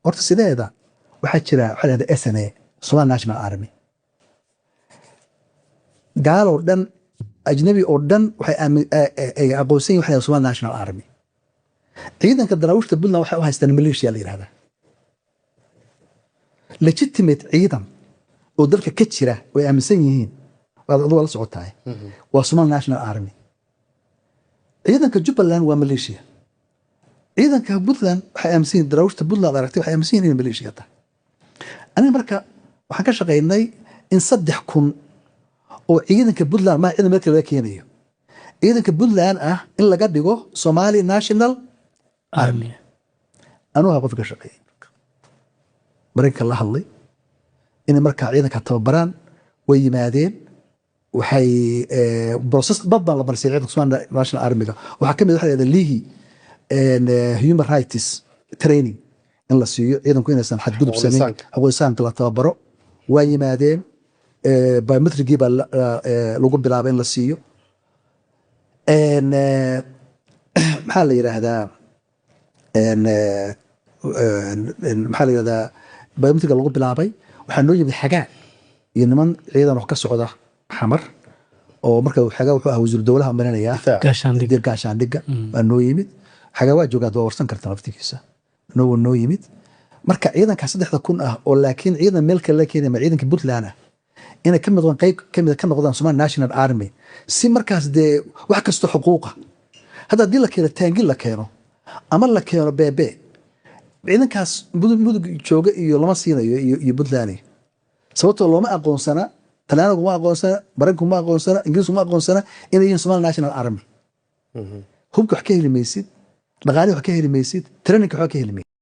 horta sideeda waxaa jira waxa la yidhahda SNA Somali National Army gaal oo dhan ajnabi oo dhan waxay aqoonsan yihiin waxa Somali National Army ciidanka daraawiishta Puntland waxay u haystaan militia la yiraahdaa legitimate ciidan oo dalka ka jira way aaminsan yihiin waa la socotaa waa Somali National Army ciidanka Jubaland waa militia ciidanka Puntland waxay aaminsan yihiin daraawiishta Puntland aragtay waxay aaminsan yihiin militia ta aniga marka waxaan ka shaqeynay in 3,000 oo ciidanka Puntland ma ciidan markii laga keenayo ciidanka Puntland ah in laga dhigo Somali National Army anuu qof ka shaqeeyay marka la hadlay in marka ciidanka tababaran way yimaadeen waxay process badan la barsay ciidanka Somali National Army waxa kamid ah waxa lihi human rights training in la siiyo ciidanku inaysan xad gudub sameyn aqoonsan la tababaro way yimaadeen biometric baa lagu bilaabay in la siiyo maxaa la yiraahdaa biometric lagu bilaabay waxaa noo yimid xagaa iyo niman ciidan wax ka socda xamar oo marka xagaa wuxuu ahaa wasiir dowlaha marinaya gaashaandhiga baa noo yimid xagaa waa joogaa doo warsan karta naftigiisa noo yimid marka ciidanka 3,000 ah oo laakiin ciidan meel kale la keenay ma ciidanka Puntland ah inay ka mid qayb kamid ka noqdaan Somali National Army si markaas de wax kasto xuquuqa hada dil la keeno taangil la keeno ama la keeno beebe ciidankaas mudug jooga iyo lama siinayo iyo Puntland sababtoo looma aqoonsana Talyaanigu ma aqoonsana Mareykanku ma aqoonsana Ingiriisku ma aqoonsana inay yihiin Somali National Army hubka wax ka heli maysid dhaqaale wax ka heli maysid training wax ka heli maysid